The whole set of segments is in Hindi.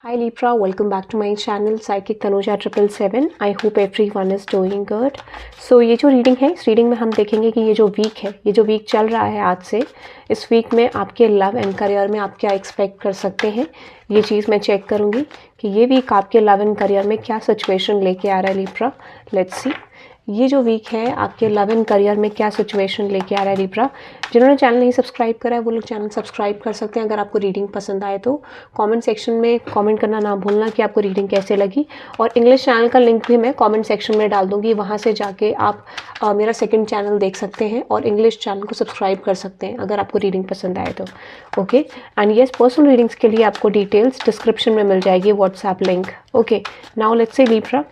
Hi Libra, welcome back to my channel Psychic Tanuja 777. I hope everyone is doing good. So ये जो रीडिंग है, इस रीडिंग में हम देखेंगे कि ये जो वीक है, ये जो वीक चल रहा है आज से, इस वीक में आपके लव एंड करियर में आप क्या एक्सपेक्ट कर सकते हैं, ये चीज़ मैं चेक करूँगी कि ये वीक आपके लव एंड करियर में क्या सिचुएशन लेके आ रहा है लिब्रा. लेट्स सी ये जो वीक है आपके लव एंड करियर में क्या सिचुएशन लेके आ रहा है लिब्रा. जिन्होंने चैनल नहीं सब्सक्राइब करा है वो लोग चैनल सब्सक्राइब कर सकते हैं. अगर आपको रीडिंग पसंद आए तो कमेंट सेक्शन में कमेंट करना ना भूलना कि आपको रीडिंग कैसे लगी. और इंग्लिश चैनल का लिंक भी मैं कमेंट सेक्शन में डाल दूंगी, वहाँ से जाके आप मेरा सेकंड चैनल देख सकते हैं और इंग्लिश चैनल को सब्सक्राइब कर सकते हैं अगर आपको रीडिंग पसंद आए तो. Okay, and yes, personal readings के लिए आपको डिटेल्स डिस्क्रिप्शन में मिल जाएगी, WhatsApp link. Okay, now let's see Libra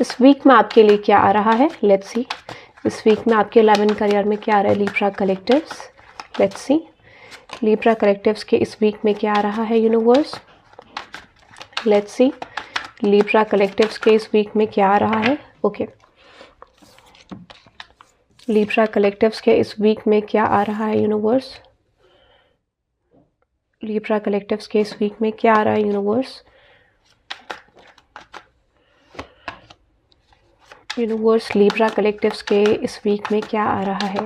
इस वीक में आपके लिए क्या आ रहा है. लेट्स सी इस वीक में आपके लव एंड करियर में क्या आ रहा है Libra collectives. Let's see Libra collectives के इस वीक में क्या आ रहा है universe. Let's see Libra collectives के इस वीक में क्या आ रहा है. ओके, लिब्रा कलेक्टिव्स के इस वीक में क्या आ रहा है यूनिवर्स. लिब्रा कलेक्टिव्स के इस वीक में क्या आ रहा है यूनिवर्स. यूनिवर्स लिब्रा कलेक्टिव्स के इस वीक में क्या आ रहा है.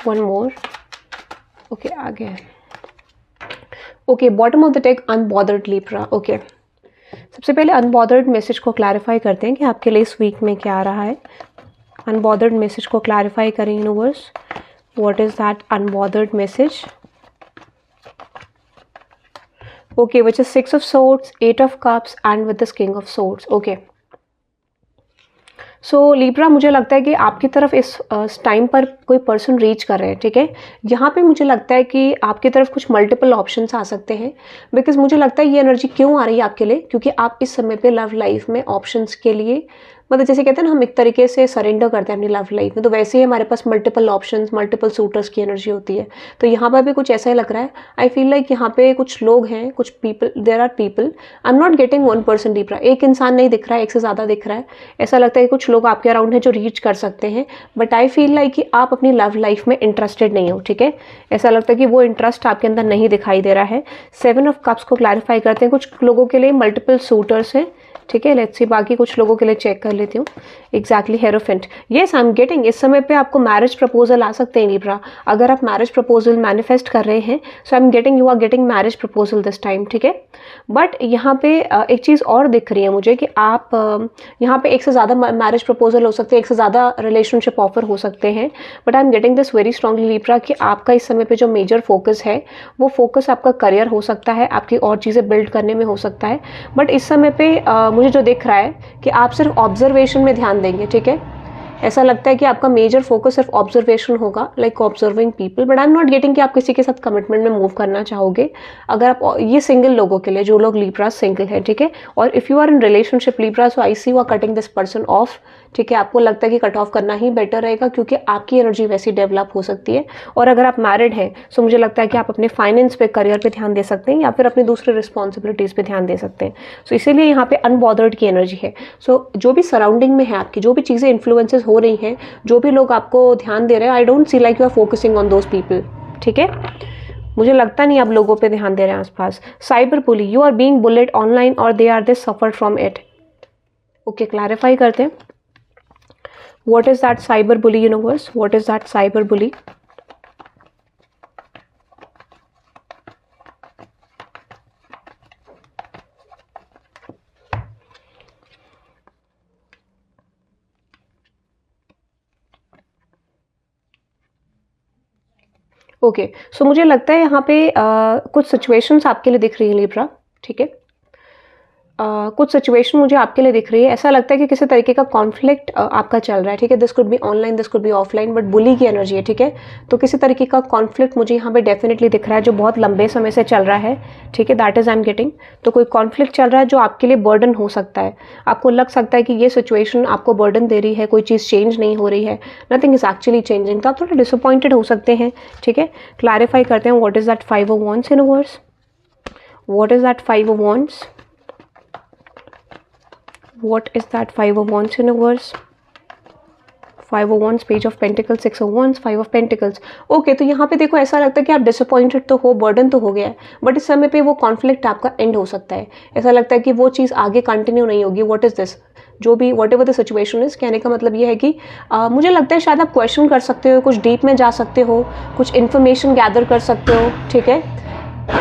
One more. ओके, आगे. Okay, bottom of the deck unbothered Libra. Okay, सबसे पहले अनबॉदर्ड मैसेज को क्लैरिफाई करते हैं कि आपके लिए इस वीक में क्या आ रहा है. अनबॉदर्ड मैसेज को क्लैरिफाई करें universe. What is that unbothered message. Okay, which is 6 of swords, 8 of cups and with this king of swords. Okay, so Libra मुझे लगता है कि आपकी तरफ इस टाइम पर कोई पर्सन रीच कर रहे हैं. ठीक है, यहाँ पे मुझे लगता है कि आपकी तरफ कुछ मल्टीपल ऑप्शंस आ सकते हैं. बिकॉज मुझे लगता है ये एनर्जी क्यों आ रही है आपके लिए, क्योंकि आप इस समय पे लव लाइफ में ऑप्शंस के लिए, मतलब जैसे कहते हैं ना हम एक तरीके से सरेंडर करते हैं अपनी लव लाइफ में, तो वैसे ही हमारे पास मल्टीपल ऑप्शंस, मल्टीपल सूटर्स की एनर्जी होती है. तो यहाँ पर भी कुछ ऐसा ही लग रहा है. आई फील लाइक यहाँ पे कुछ लोग हैं, कुछ people, there are people. I am not getting one person Libra. एक इंसान नहीं दिख रहा है, एक से ज़्यादा दिख रहा है. ऐसा लगता है कि कुछ लोग आपके अराउंड हैं जो रीच कर सकते हैं. बट आई फील लाइक कि आप अपनी लव लाइफ में इंटरेस्टेड नहीं हो. ठीक है, ऐसा लगता है कि वो इंटरेस्ट आपके अंदर नहीं दिखाई दे रहा है. 7 of cups को क्लैरिफाई करते हैं. कुछ लोगों के लिए मल्टीपल सूटर्स हैं. ठीक है, लेट्स सी बाकी कुछ लोगों के लिए चेक कर लेती हूँ. Exactly, hierophant. Yes, I am getting इस समय पे आपको मैरिज प्रपोजल आ सकते हैं लिब्रा. अगर आप मैरिज प्रपोजल मैनिफेस्ट कर रहे हैं, so I am getting you are getting marriage proposal this time. ठीक है, बट यहाँ पे एक चीज़ और दिख रही है मुझे कि आप यहाँ पे एक से ज़्यादा मैरिज प्रपोजल हो सकते हैं, एक से ज़्यादा रिलेशनशिप ऑफर हो सकते हैं. But I am getting this very strongly Libra कि आपका इस समय पे जो मेजर फोकस है वो फोकस आपका करियर हो सकता है, आपकी और चीज़ें बिल्ड करने में हो सकता है. बट इस समय पे मुझे जो दिख रहा है कि आप सिर्फ ऑब्जर्वेशन में ध्यान देंगे. ठीक है, ऐसा लगता है कि आपका मेजर फोकस सिर्फ ऑब्जर्वेशन होगा, like observing people. But I am not getting कि आप किसी के साथ कमिटमेंट में मूव करना चाहोगे. अगर आप, ये सिंगल लोगों के लिए, जो लोग लिब्रा सिंगल है. ठीक है, और if you are in relationship Libra, so I see you are cutting this person off. ठीक है, आपको लगता है कि कट ऑफ करना ही बेटर रहेगा क्योंकि आपकी एनर्जी वैसी डेवलप हो सकती है. और अगर आप मैरिड हैं, सो मुझे लगता है कि आप अपने फाइनेंस पे, करियर पे ध्यान दे सकते हैं या फिर अपनी दूसरी रिस्पॉन्सिबिलिटीज़ पे ध्यान दे सकते हैं. सो इसीलिए यहाँ पे अनबॉदर्ड की एनर्जी है. सो जो भी सराउंडिंग में है आपकी, जो भी चीज़ें इन्फ्लुएंसेस हो रही हैं, जो भी लोग आपको ध्यान दे रहे हैं, I don't see like you are focusing on those people. ठीक है, मुझे लगता नहीं आप लोगों पे ध्यान दे रहे हैं आसपास. Cyber bully, you are being bullied online और they are they suffer from it. Okay, clarify करते हैं. What is that cyber bully universe. What is that cyber bully. Okay, so मुझे लगता है यहाँ पे कुछ सिचुएशंस आपके लिए दिख रही है लिब्रा. ठीक है, कुछ सिचुएशन मुझे आपके लिए दिख रही है. ऐसा लगता है कि किसी तरीके का कॉन्फ्लिक्ट आपका चल रहा है. ठीक है, this could be online, this could be offline, but bully की एनर्जी है. ठीक है, तो किसी तरीके का कॉन्फ्लिक्ट मुझे यहाँ पे डेफिनेटली दिख रहा है जो बहुत लंबे समय से चल रहा है. ठीक है, that is I am getting. तो कोई कॉन्फ्लिक्ट चल रहा है जो आपके लिए बर्डन हो सकता है. आपको लग सकता है कि ये सिचुएशन आपको बर्डन दे रही है, कोई चीज़ चेंज नहीं हो रही है, नथिंग इज एक्चुअली चेंजिंग. तो आप थोड़ा डिसअपॉइंटेड हो सकते हैं. ठीक है, क्लैरिफाई करते हैं. What is that 5 of wands universe. What is that 5 of wands. What is that 5 of wands universe. 5 of wands, page of pentacles, 6 of wands, 5 of pentacles. Okay, तो यहाँ पे देखो ऐसा लगता है कि आप डिसअपॉइंटेड तो हो, बर्डन तो हो गया है, बट इस समय पे वो कॉन्फ्लिक्ट आपका एंड हो सकता है। ऐसा लगता है कि वो चीज़ आगे कंटिन्यू नहीं होगी। व्हाट इज़ दिस, जो भी what ever the situation is, कहने का मतलब ये है कि मुझे लगता है शायद आप क्वेश्चन कर सकते हो, कुछ डीप में जा सकते हो, कुछ इन्फॉर्मेशन गैदर कर सकते हो, ठीक है।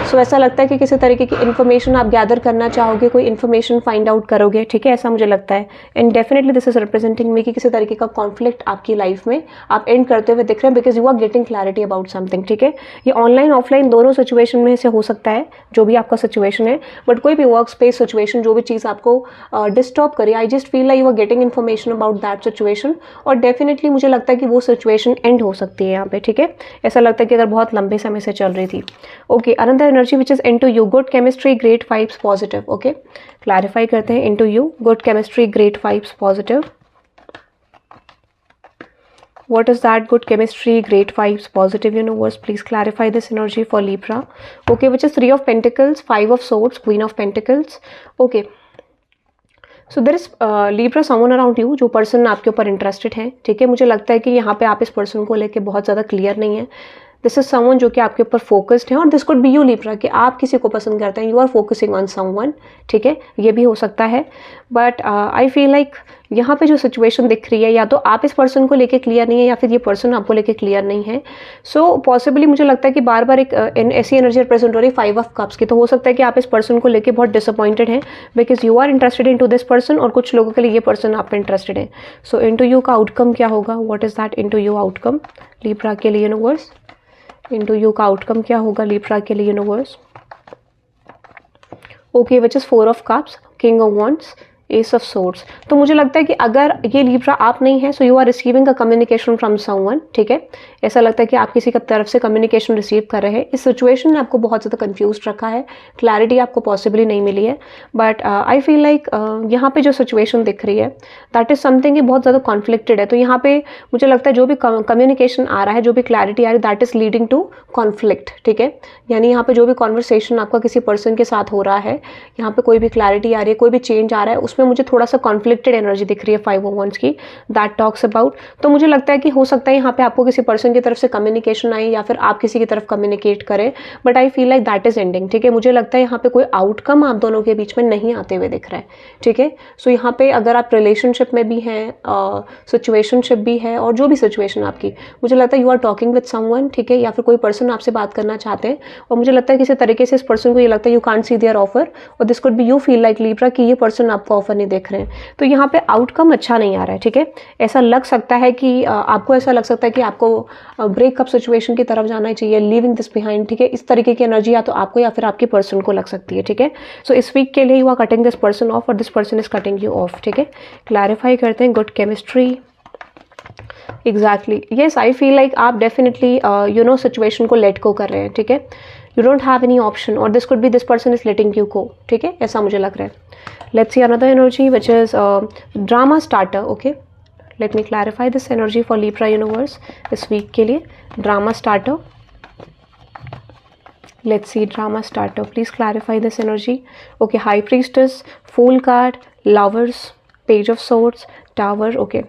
सो ऐसा लगता है कि किसी तरीके की इन्फॉर्मेशन आप गैदर करना चाहोगे, कोई इन्फॉर्मेशन फाइंड आउट करोगे, ठीक है, ऐसा मुझे लगता है। And definitely this is representing me कि किसी तरीके का कॉन्फ्लिक्ट आपकी लाइफ में आप एंड करते हुए दिख रहे हैं, because you are getting clarity about something, ठीक है। ये ऑनलाइन ऑफलाइन दोनों सिचुएशन में से हो सकता है, जो भी आपका सिचुएशन है, बट कोई भी वर्क स्पेस सिचुएशन, जो भी चीज़ आपको डिस्टर्ब करे, I just feel like you are getting information about that situation, और डेफिनेटली मुझे लगता है कि वो सिचुएशन एंड हो सकती है यहाँ पे, ठीक है। ऐसा लगता है कि अगर बहुत लंबे समय से चल रही थी। Okay, another energy which is into you, good chemistry, great vibes, positive. okay, clarify करते हैं into you, good chemistry, great vibes, positive. What is that good chemistry, great vibes, positive universe? Please clarify this energy for Libra. Okay, which is 3 of Pentacles, 5 of Swords, Queen of Pentacles. Okay, so there is Libra someone around you, जो पर्सन आपके ऊपर इंटरेस्टेड है, ठीक है। मुझे लगता है कि यहाँ पे आप इस पर्सन को लेके बहुत ज़्यादा क्लियर नहीं है। दिस इज समवन जो कि आपके ऊपर फोकस्ड है, और this could be you Libra, कि आप किसी को पसंद करते हैं, you are focusing on someone, ठीक है, ये भी हो सकता है। बट आई फील लाइक यहाँ पे जो सिचुएशन दिख रही है, या तो आप इस पर्सन को लेके क्लियर नहीं है, या फिर ये पर्सन आपको लेके क्लियर नहीं है। सो पॉसिबली मुझे लगता है कि बार बार एक ऐसी एनर्जी रिप्रेजेंट हो रही है 5 ऑफ कप्स की, तो हो सकता है कि आप इस पर्सन को लेके बहुत डिसअपॉइंटेड हैं, because you are interested into this person, और कुछ लोगों के लिए ये पर्सन आप पे इंटरेस्टेड है। सो इन टू यू का आउटकम क्या होगा, what is that into you outcome Libra के लिए यूनिवर्स? इनटू यू का आउटकम क्या होगा लीब्रा के लिए universe? Okay, which is 4 of cups, king of wands, ace of swords. तो मुझे लगता है कि अगर ये लीब्रा आप नहीं है, so you are receiving a communication from someone, ठीक है। ऐसा लगता है कि आप किसी की तरफ से कम्युनिकेशन रिसीव कर रहे हैं। इस सिचुएशन ने आपको बहुत ज़्यादा कंफ्यूज रखा है, क्लैरिटी आपको पॉसिबली नहीं मिली है, बट आई फील लाइक यहाँ पे जो सिचुएशन दिख रही है दैट इज समथिंग कि बहुत ज़्यादा कॉन्फ्लिक्टेड है। तो यहाँ पे मुझे लगता है जो भी कम्युनिकेशन आ रहा है, जो भी क्लैरिटी आ रही है, that is leading to conflict, ठीक है। यानी यहाँ पे जो भी कॉन्वर्सेशन आपका किसी पर्सन के साथ हो रहा है, यहाँ पे कोई भी क्लैरिटी आ रही है, कोई भी चेंज आ रहा है, उसमें मुझे थोड़ा सा कॉन्फ्लिक्टेड एनर्जी दिख रही है 5 ऑफ वंस की, दैट टॉक्स अबाउट। तो मुझे लगता है कि हो सकता है यहाँ पे आपको किसी पर्सन की तरफ से कम्युनिकेशन आए, या फिर आप किसी की तरफ कम्युनिकेट करें, but I feel like that is ending, ठीक है। मुझे लगता है यहाँ पे कोई आउटकम आप दोनों के बीच में नहीं आते हुए दिख रहा है, ठीक है। सो यहाँ पे अगर आप रिलेशनशिप में भी हैं, सिचुएशनशिप भी है, और जो भी सिचुएशन आपकी, मुझे लगता है you are talking with someone, ठीक है, या फिर कोई पर्सन आपसे बात करना चाहते हैं, और मुझे लगता है किसी तरीके से इस पर्सन को ये लगता है you can't see their offer, और this could be you feel like Libra कि ये पर्सन आपको ऑफर नहीं देख रहे हैं। तो यहाँ पे आउटकम अच्छा नहीं आ रहा है, ठीक है। ऐसा लग सकता है कि आपको ऐसा लग सकता है कि आपको ब्रेकअप सिचुएशन की तरफ जाना चाहिए, लिविंग दिस बिहाइंड, ठीक है। इस तरीके की एनर्जी या तो आपको या फिर आपके पर्सन को लग सकती है, ठीक है। सो इस वीक के लिए you are cutting this person off, और this person is cutting you off, ठीक है। क्लैरिफाई करते हैं, good chemistry, exactly, yes, I feel like आप डेफिनेटली यू नो सिचुएशन को लेट गो कर रहे हैं, ठीक है। You don't have any option, और this could be this person is letting you go, ठीक है, ऐसा मुझे लग रहा है। Let's see another energy which is drama starter. Okay, let me clarify this energy for Libra universe इस week के लिए। drama starter, let's see drama starter, please clarify this energy. Okay, high priestess, fool card, lovers, page of swords, tower. Okay,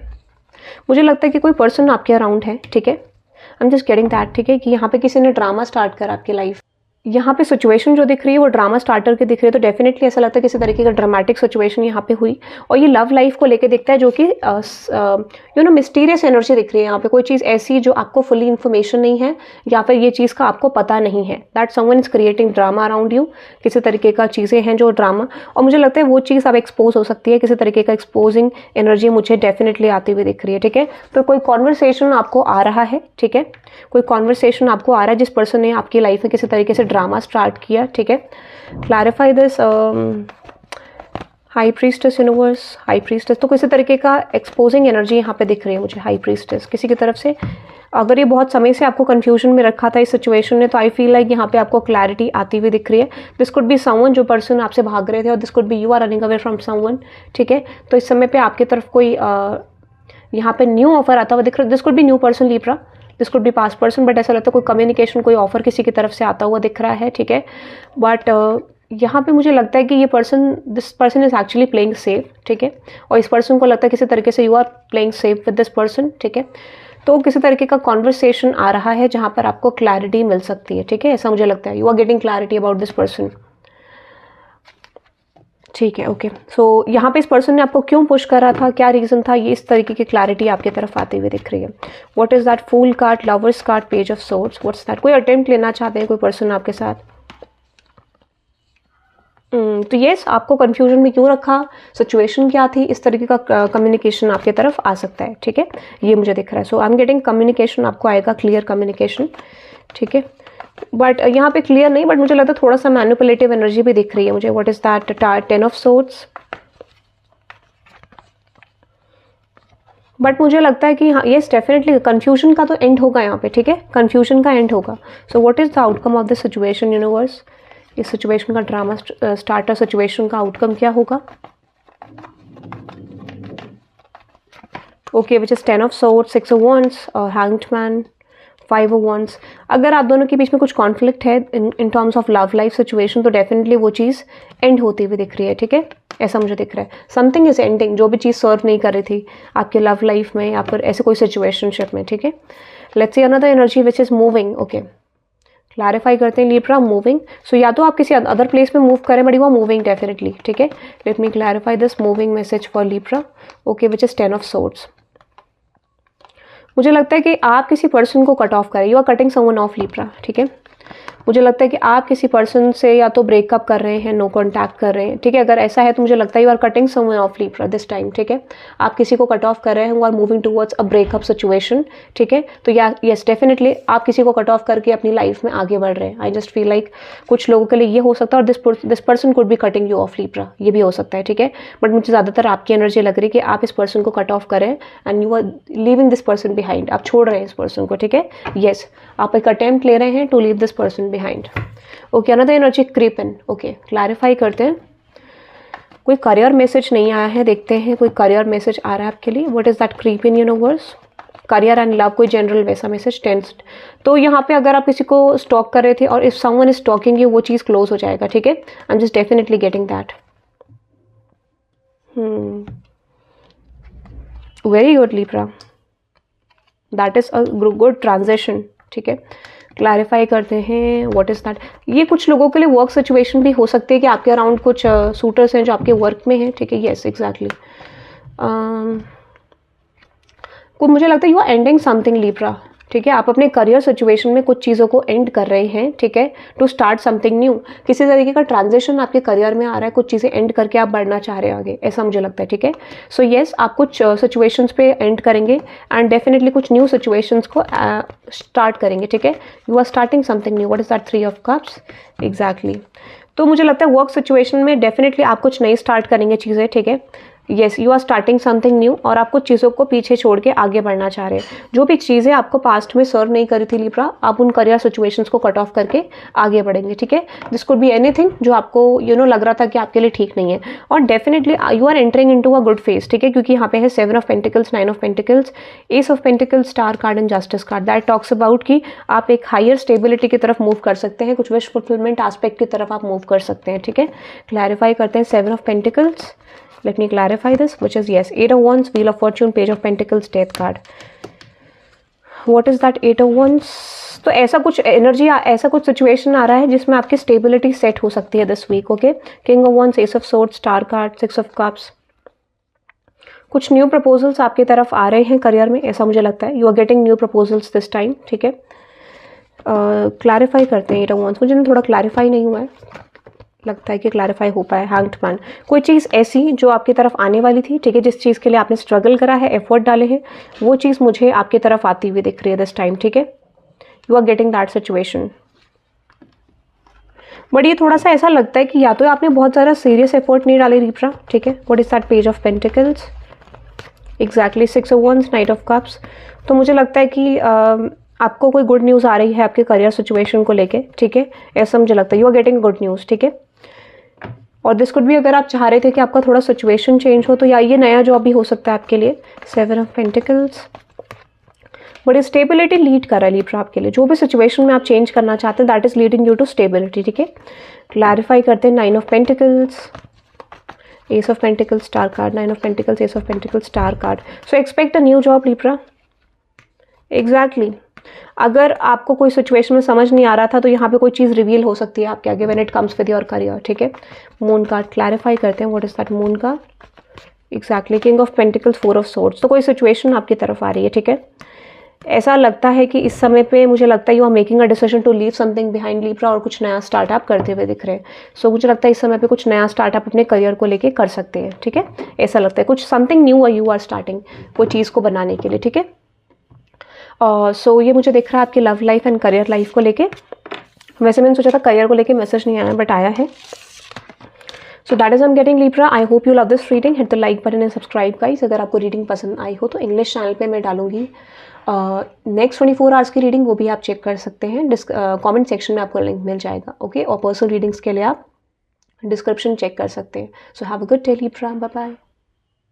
मुझे लगता है कि कोई पर्सन आपके अराउंड है, ठीक है। I am just getting that, ठीक है, कि यहाँ पे किसी ने ड्रामा स्टार्ट करा आपकी लाइफ। यहाँ पे सिचुएशन जो दिख रही है वो ड्रामा स्टार्टर के दिख रही है, तो डेफिनेटली ऐसा लगता है किसी तरीके का ड्रामेटिक सिचुएशन यहाँ पे हुई, और ये लव लाइफ को लेके दिखता है, जो कि यू नो मिस्टीरियस एनर्जी दिख रही है। यहाँ पे कोई चीज़ ऐसी जो आपको फुली इन्फॉर्मेशन नहीं है, या फिर ये चीज़ का आपको पता नहीं है, that someone is creating drama around you. किसी तरीके का चीज़ें हैं जो ड्रामा, और मुझे लगता है वो चीज़ अब एक्सपोज हो सकती है, किसी तरीके का एक्सपोजिंग एनर्जी मुझे डेफिनेटली आती हुई दिख रही है, ठीक है। तो कोई कॉन्वर्सेशन आपको आ रहा है, ठीक है, कोई कॉन्वर्सेशन आपको आ रहा है जिस पर्सन ने आपकी लाइफ में किसी तरीके से ड्रामा स्टार्ट किया, ठीक है। Clarify this high priestess universe, high priestess, तो किसी तरीके का एक्सपोजिंग एनर्जी यहाँ पे दिख रही है मुझे, हाई प्रीस्टेस किसी की तरफ से। अगर ये बहुत समय से आपको कंफ्यूजन में रखा था इस सिचुएशन ने, तो आई फील लाइक यहाँ पे आपको क्लैरिटी आती हुई दिख रही है। दिस कुड बी समवन, जो पर्सन आपसे भाग रहे थे, और this could be you are running away from someone, ठीक है। तो इस समय पे आपकी तरफ कोई यहाँ पे न्यू ऑफर आता हुआ दिख रहा है। This could B new person Libra, this could B past person, but ऐसा लगता है कोई कम्युनिकेशन, कोई ऑफर किसी की तरफ से आता हुआ दिख रहा है, ठीक है। बट यहाँ पे मुझे लगता है कि this person is actually playing safe, ठीक है, और इस पर्सन को लगता है किसी तरीके से you are playing safe with this person, ठीक है। तो किसी तरीके का कॉन्वर्सेशन आ रहा है जहाँ पर आपको क्लैरिटी मिल सकती है, ठीक है, ऐसा मुझे लगता है। You are getting clarity about this person, ठीक है, ओके। सो यहाँ पे इस पर्सन ने आपको क्यों पुश करा था, क्या रीज़न था, ये इस तरीके की क्लैरिटी आपकी तरफ आती हुई दिख रही है। What is that, fool card, lovers card, page of swords, what's that, कोई अटेम्प्ट लेना चाहते हैं कोई पर्सन आपके साथ। तो येस, आपको कंफ्यूजन में क्यों रखा, सिचुएशन क्या थी, इस तरीके का कम्युनिकेशन आपकी तरफ आ सकता है, ठीक है, ये मुझे दिख रहा है। सो आई एम गेटिंग कम्युनिकेशन आपको आएगा, क्लियर कम्युनिकेशन, ठीक है। बट यहाँ पे क्लियर नहीं, बट मुझे लगता है थोड़ा सा मैनिपुलेटिव एनर्जी भी दिख रही है मुझे। What is that, 10 of swords. But मुझे लगता है कि हाँ, येस डेफिनेटली कंफ्यूजन का तो एंड होगा यहाँ पे, ठीक है, कंफ्यूजन का एंड होगा। So what is the outcome of this situation universe, इस सिचुएशन का ड्रामा स्टार्टर, सिचुएशन का आउटकम क्या होगा। Okay, which is 10 of swords, 6 of wands और हैंग्ड मैन, 5 ऑफ wands। अगर आप दोनों के बीच में कुछ कॉन्फ्लिक्ट है in terms of love life situation, तो डेफिनेटली वो चीज़ एंड होती हुई दिख रही है, ठीक है, ऐसा मुझे दिख रहा है। समथिंग इज एंडिंग, जो भी चीज़ सर्व नहीं कर रही थी आपके लव लाइफ में या फिर ऐसे कोई सिचुएशनशिप में, ठीक है। Let's see another energy which is moving. Okay, clarify करते हैं लिब्रा, मूविंग। सो या तो आप किसी अदर प्लेस में मूव करें, but you are moving definitely, ठीक है। Let me clarify this moving message for Libra. Okay, which is 10 of swords. मुझे लगता है कि आप किसी पर्सन को कट ऑफ करें, you are cutting someone off Libra, ठीक है। मुझे लगता है कि आप किसी पर्सन से या तो ब्रेकअप कर रहे हैं, नो कॉन्टैक्ट कर रहे हैं, ठीक है। अगर ऐसा है तो मुझे लगता है you are cutting someone off Libra this time, ठीक है। आप किसी को कट ऑफ कर रहे हैं, you are moving towards a breakup situation, ठीक है। तो यस डेफिनेटली आप किसी को कट ऑफ करके अपनी लाइफ में आगे बढ़ रहे हैं। आई जस्ट फील लाइक कुछ लोगों के लिए ये हो सकता है, और this person could be cutting you of Libra, ये भी हो सकता है, ठीक है। बट मुझे ज़्यादातर आपकी एनर्जी लग रही है कि आप इस पर्सन को कट ऑफ करें and you are leaving this person behind, आप छोड़ रहे हैं इस पर्सन को, ठीक है। येस, आप एक अटेम्प्ट ले रहे हैं to leave this person behind. Okay, another energy creep in. Okay, clarify करते हैं। कोई करियर मैसेज नहीं आया है, देखते हैं कोई करियर मैसेज आ रहा है आपके लिए। What is that, creep in universe, career and love, कोई जनरल वैसा मैसेज, टेंस्ड। तो यहाँ पे अगर आप किसी को स्टॉक कर रहे थे और if someone is stalking you, वो चीज़ क्लोज हो जाएगा, ठीक है। I am just definitely getting that. Very good Libra, that is a good transition, ठीक है। क्लैरिफाई करते हैं व्हाट इज़ दैट। ये कुछ लोगों के लिए वर्क सिचुएशन भी हो सकती है कि आपके अराउंड कुछ सूटर्स हैं जो आपके वर्क में हैं, ठीक है। येस एग्जैक्टली, मुझे लगता है you are ending something Libra, ठीक है। आप अपने करियर सिचुएशन में कुछ चीज़ों को एंड कर रहे हैं, ठीक है, टू स्टार्ट समथिंग न्यू। किसी तरीके का ट्रांजिशन आपके करियर में आ रहा है, कुछ चीज़ें एंड करके आप बढ़ना चाह रहे हैं आगे, ऐसा मुझे लगता है, ठीक है। सो येस, आप कुछ सिचुएशंस पे एंड करेंगे एंड डेफिनेटली कुछ न्यू सिचुएशंस को स्टार्ट करेंगे, ठीक है। You are starting something new. What is that, 3 of cups, exactly. तो मुझे लगता है वर्क सिचुएशन में डेफिनेटली आप कुछ नई स्टार्ट करेंगे चीज़ें, ठीक है। Yes, you are starting something new, और आप कुछ चीज़ों को पीछे छोड़ के आगे बढ़ना चाह रहे हैं। जो भी चीज़ें आपको पास्ट में सर्व नहीं करी थी लिब्रा, आप उन करियर सिचुएशंस को कट ऑफ करके आगे बढ़ेंगे, ठीक है। दिस कुड बी एनीथिंग जो आपको लग रहा था कि आपके लिए ठीक नहीं है, और definitely you are entering into a good phase, ठीक है। क्योंकि यहाँ पे है 7 of pentacles, 9 of pentacles, ace of pentacles, star card and justice card. That talks about कि आप एक हायर स्टेबिलिटी की तरफ मूव कर सकते हैं, कुछ विश फुलफिलमेंट एस्पेक्ट की तरफ आप मूव कर सकते हैं, ठीक है। क्लैरिफाई करते हैं 7 of pentacles. Let me clarify this, which is yes, 8 of wands, wheel of fortune, page of pentacles, death card. What is that 8 of wands? तो ऐसा कुछ एनर्जी, ऐसा कुछ सिचुएशन आ रहा है जिसमें आपकी स्टेबिलिटी सेट हो सकती है this week, okay. King of wands, ace of swords, star card, 6 of cups. कुछ न्यू प्रपोजल्स आपकी तरफ आ रहे हैं करियर में, ऐसा मुझे लगता है। You are getting new proposals this time, ठीक है। क्लैरिफाई करते हैं 8 of wands। मुझे थोड़ा क्लैरिफाई नहीं हुआ है, लगता है कि क्लैरिफाई हो पाए। हैंग्ड मैन, कोई चीज़ ऐसी जो आपकी तरफ आने वाली थी, ठीक है, जिस चीज़ के लिए आपने स्ट्रगल करा है, एफर्ट डाले हैं, वो चीज़ मुझे आपकी तरफ आती हुई दिख रही है दिस टाइम, ठीक है। You are getting that situation. But ये थोड़ा सा ऐसा लगता है कि या तो आपने बहुत ज़्यादा सीरियस एफर्ट नहीं डाले लिब्रा, ठीक है। What is that, page of pentacles, exactly 6 of wands, night of cups. तो मुझे लगता है कि आपको कोई गुड न्यूज़ आ रही है आपके करियर सिचुएशन को लेके, ठीक है, ऐसा मुझे लगता है। You are getting good news, ठीक है। और दिस कुड भी, अगर आप चाह रहे थे कि आपका थोड़ा सिचुएशन चेंज हो, तो या ये नया जॉब भी हो सकता है आपके लिए, 7 ऑफ पेंटिकल्स। बड़ी स्टेबिलिटी लीड कर रहा है लिब्रा आपके लिए। जो भी सिचुएशन में आप चेंज करना चाहते हैं that is leading you to stability, ठीक है। क्लैरिफाई करते हैं 9 of pentacles, ace of pentacles, star card, 9 of pentacles, ace of pentacles, star card. So expect a new job Libra. Exactly अगर आपको कोई सिचुएशन में समझ नहीं आ रहा था तो यहाँ पे कोई चीज़ रिवील हो सकती है आपके आगे when it comes with your career, ठीक है। मून कार्ड क्लैरिफाई करते हैं व्हाट इज दैट मून का। Exactly king of pentacles, 4 of swords. तो कोई सिचुएशन आपकी तरफ आ रही है, ठीक है। ऐसा लगता है कि इस समय पे मुझे लगता है you are making a decision to leave something behind Libra और कुछ नया स्टार्टअप करते हुए दिख रहे हैं। सो मुझे लगता है इस समय पे कुछ नया स्टार्टअप अपने करियर को लेके कर सकते हैं, ठीक है। ऐसा लगता है कुछ something new you are starting कोई चीज़ को बनाने के लिए, ठीक है। सो ये मुझे दिख रहा है आपकी love life and career life को लेके। वैसे मैंने सोचा था करियर को लेके मैसेज नहीं आया बट आया है। So that is I am getting Libra. I hope you love this reading. Hit the like button and subscribe guys. अगर आपको रीडिंग पसंद आई हो तो इंग्लिश चैनल पे मैं डालूंगी नेक्स्ट 24 आवर्स की रीडिंग, वो भी आप चेक कर सकते हैं। कमेंट सेक्शन में आपको लिंक मिल जाएगा, ओके। और पर्सनल रीडिंग्स के लिए आप डिस्क्रिप्शन चेक कर सकते हैं। So have a good day Libra, bye bye.